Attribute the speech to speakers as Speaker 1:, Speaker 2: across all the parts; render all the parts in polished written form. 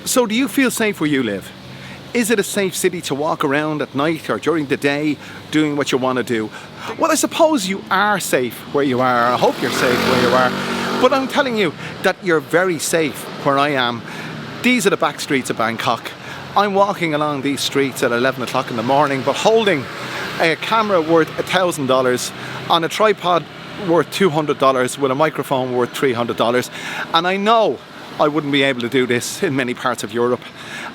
Speaker 1: So do you feel safe where you live? Is it a safe city to walk around at night or during the day doing what you want to do? Well, I suppose you are safe where you are. I hope you're safe where you are. But I'm telling you that you're very safe where I am. These are the back streets of Bangkok. I'm walking along these streets at 11 o'clock in the morning, but holding a camera worth $1,000 on a tripod worth $200 with a microphone worth $300. And I know I wouldn't be able to do this in many parts of Europe.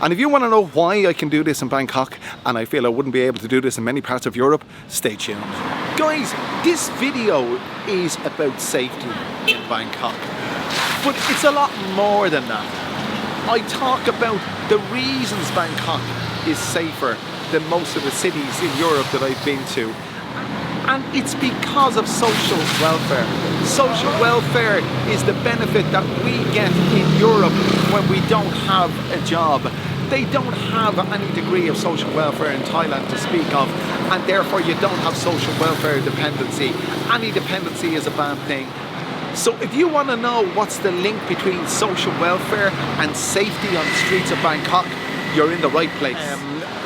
Speaker 1: And if you want to know why I can do this in Bangkok, and I feel I wouldn't be able to do this in many parts of Europe, stay tuned. Guys, this video is about safety in Bangkok, but it's a lot more than that. I talk about the reasons Bangkok is safer than most of the cities in Europe that I've been to. And it's because of social welfare. Social welfare is the benefit that we get in Europe when we don't have a job. They don't have any degree of social welfare in Thailand to speak of, and therefore you don't have social welfare dependency. Any dependency is a bad thing. So if you want to know what's the link between social welfare and safety on the streets of Bangkok, you're in the right place.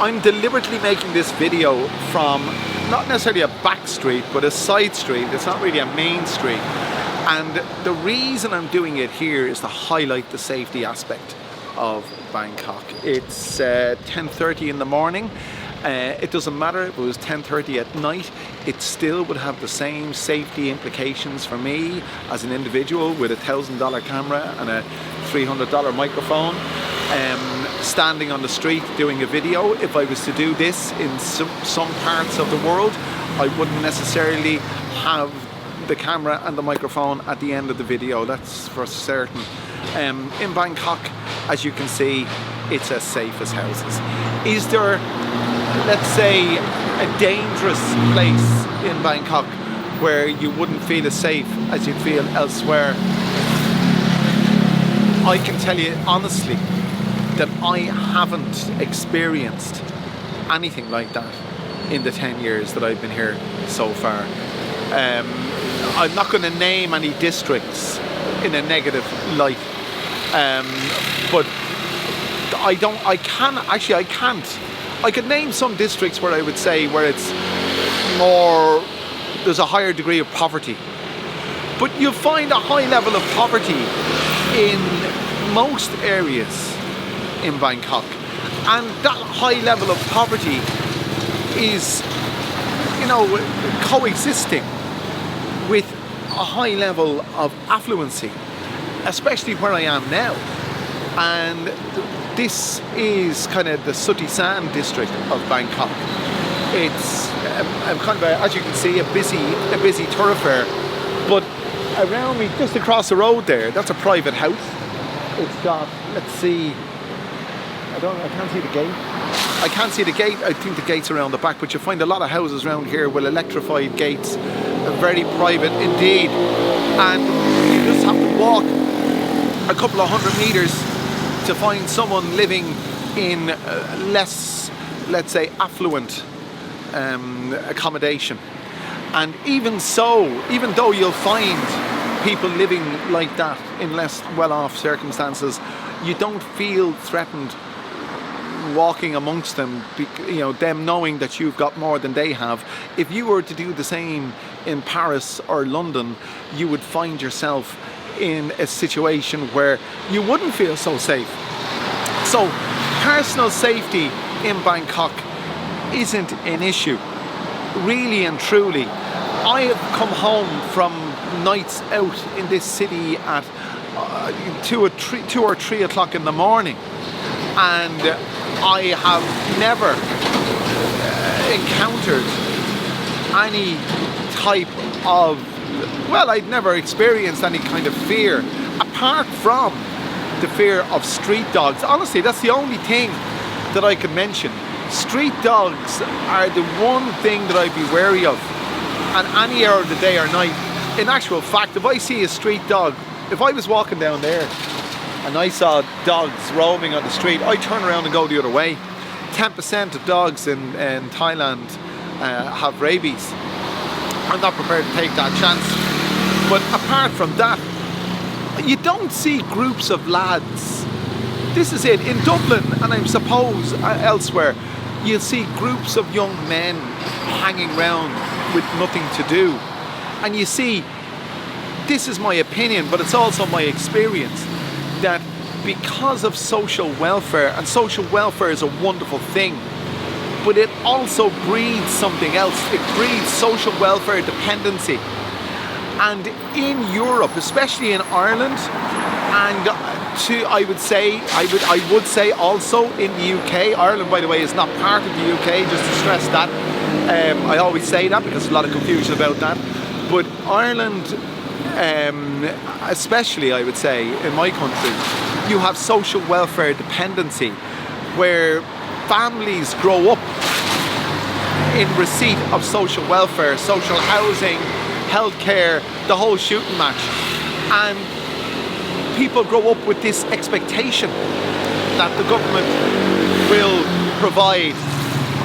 Speaker 1: I'm deliberately making this video from not necessarily a back street, but a side street. It's not really a main street. And the reason I'm doing it here is to highlight the safety aspect of Bangkok. It's 10:30 in the morning. It doesn't matter if it was 10:30 at night, it still would have the same safety implications for me as an individual with a $1,000 camera and a $300 microphone. Standing on the street doing a video. If I was to do this in some parts of the world, I wouldn't necessarily have the camera and the microphone at the end of the video, that's for certain. In Bangkok, as you can see, it's as safe as houses. Is there, let's say, a dangerous place in Bangkok where you wouldn't feel as safe as you'd feel elsewhere? I can tell you honestly that I haven't experienced anything like that in the 10 years that I've been here so far. I'm not going to name any districts in a negative light, but I can't. I could name some districts where I would say where it's more, there's a higher degree of poverty. But you'll find a high level of poverty in most areas in Bangkok, and that high level of poverty is, you know, coexisting with a high level of affluency, especially where I am now. And this is kind of the Sooty San district of Bangkok. It's kind of, as you can see, a busy thoroughfare, but around me, just across the road there, that's a private house. It's got, let's see, I can't see the gate. I can't see the gate. I think the gate's around the back, but you find a lot of houses around here with electrified gates, very private indeed. And you just have to walk a couple of 100 meters to find someone living in less, let's say, affluent accommodation. And even so, even though you'll find people living like that in less well-off circumstances, you don't feel threatened walking amongst them, you know, them knowing that you've got more than they have. If you were to do the same in Paris or London, you would find yourself in a situation where you wouldn't feel so safe. So personal safety in Bangkok isn't an issue, really and truly. I have come home from nights out in this city at 2 or 3 o'clock in the morning, and I have never encountered any type of, well, I'd never experienced any kind of fear, apart from the fear of street dogs. Honestly, that's the only thing that I can mention. Street dogs are the one thing that I'd be wary of at any hour of the day or night. In actual fact, if I see a street dog, if I was walking down there and I saw dogs roaming on the street, I'd turn around and go the other way. 10% of dogs in Thailand have rabies. I'm not prepared to take that chance. But apart from that, you don't see groups of lads this is it. In Dublin, and I suppose elsewhere, you'll see groups of young men hanging around with nothing to do. And you see, this is my opinion, but it's also my experience, that because of social welfare, and social welfare is a wonderful thing, but it also breeds something else. It breeds social welfare dependency. And in Europe, especially in Ireland, and I would say also in the UK. Ireland, by the way, is not part of the UK, just to stress that. I always say that because there's a lot of confusion about that. But Ireland, especially, I would say, in my country, you have social welfare dependency, where families grow up in receipt of social welfare, social housing, healthcare, the whole shooting match. And people grow up with this expectation that the government will provide,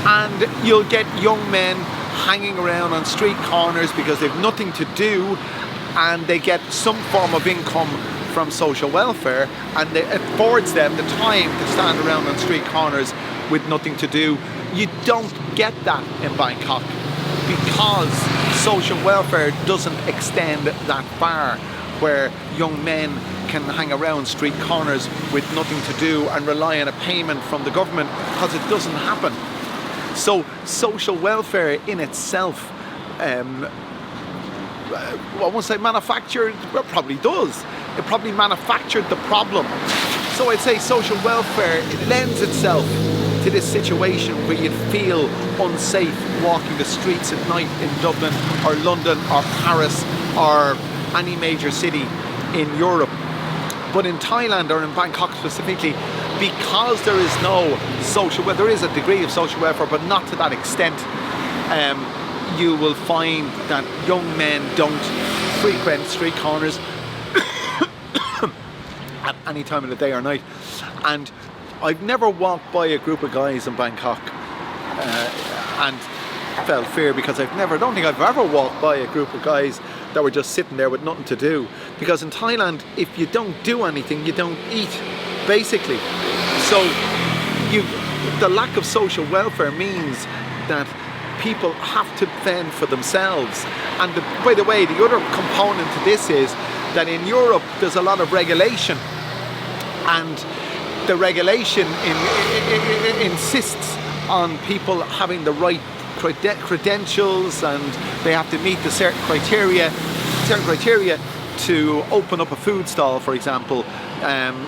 Speaker 1: and you'll get young men hanging around on street corners because they've nothing to do, and they get some form of income from social welfare, and it affords them the time to stand around on street corners with nothing to do. You don't get that in Bangkok because social welfare doesn't extend that far, where young men can hang around street corners with nothing to do and rely on a payment from the government, because it doesn't happen. So social welfare in itself, I won't say manufactured, well, probably does. It probably manufactured the problem. So I'd say social welfare, it lends itself to this situation where you'd feel unsafe walking the streets at night in Dublin or London or Paris or any major city in Europe. But in Thailand, or in Bangkok specifically, because there is no social welfare, there is a degree of social welfare, but not to that extent, you will find that young men don't frequent street corners at any time of the day or night. And I've never walked by a group of guys in Bangkok and felt fear, because I don't think I've ever walked by a group of guys that were just sitting there with nothing to do. Because in Thailand, if you don't do anything, you don't eat, basically. So the lack of social welfare means that people have to fend for themselves. And by the way, the other component to this is that in Europe there's a lot of regulation, and the regulation insists on people having the right credentials, and they have to meet the certain criteria to open up a food stall, for example.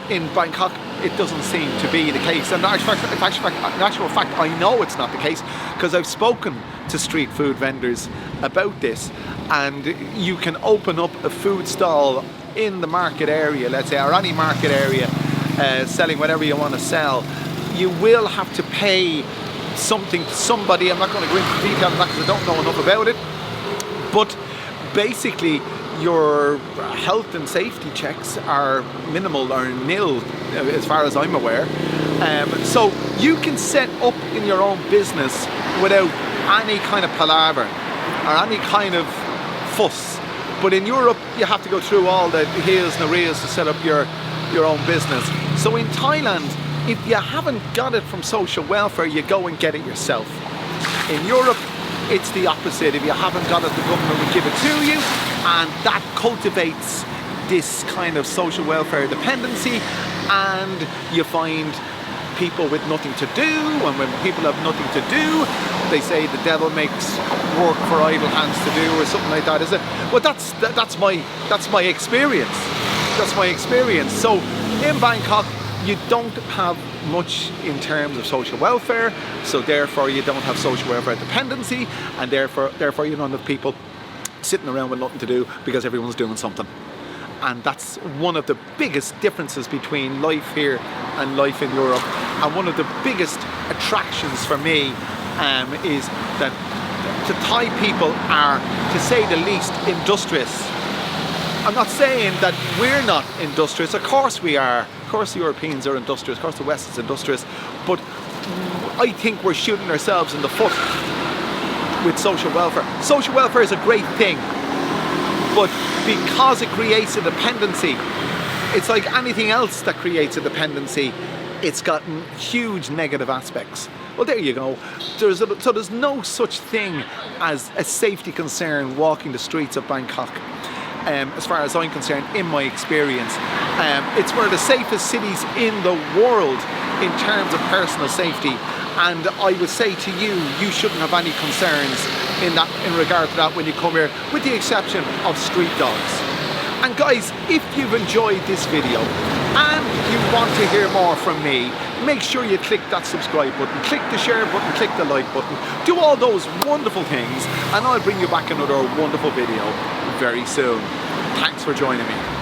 Speaker 1: In Bangkok, it doesn't seem to be the case. And in actual fact, I know it's not the case, because I've spoken to street food vendors about this, and you can open up a food stall in the market area, let's say, or any market area, selling whatever you want to sell. You will have to pay something to somebody. I'm not going to go into detail on that because I don't know enough about it. But basically, your health and safety checks are minimal or nil, as far as I'm aware. So you can set up in your own business without any kind of palaver or any kind of fuss. But in Europe, you have to go through all the heels and the reels to set up your own business. So in Thailand, if you haven't got it from social welfare, you go and get it yourself. In Europe, it's the opposite. If you haven't got it, the government will give it to you, and that cultivates this kind of social welfare dependency, and you find people with nothing to do, and when people have nothing to do, they say the devil makes work for idle hands to do, or something like that, is it? But that's my experience. That's my experience. So in Bangkok, you don't have much in terms of social welfare, so therefore you don't have social welfare dependency, and therefore you don't have people sitting around with nothing to do because everyone's doing something. And that's one of the biggest differences between life here and life in Europe. And one of the biggest attractions for me is that the Thai people are, to say the least, industrious. I'm not saying that we're not industrious. Of course we are. Of course the Europeans are industrious. Of course the West is industrious. But I think we're shooting ourselves in the foot with social welfare. Social welfare is a great thing, but because it creates a dependency, It's like anything else that creates a dependency. It's gotten huge negative aspects. Well, there you go. So there's no such thing as a safety concern walking the streets of Bangkok. As far as I'm concerned, in my experience, it's one of the safest cities in the world in terms of personal safety. And I would say to you, you shouldn't have any concerns in regard to that when you come here, with the exception of street dogs. And guys, if you've enjoyed this video and you want to hear more from me, make sure you click that subscribe button, click the share button, click the like button, do all those wonderful things, and I'll bring you back another wonderful video very soon. Thanks for joining me.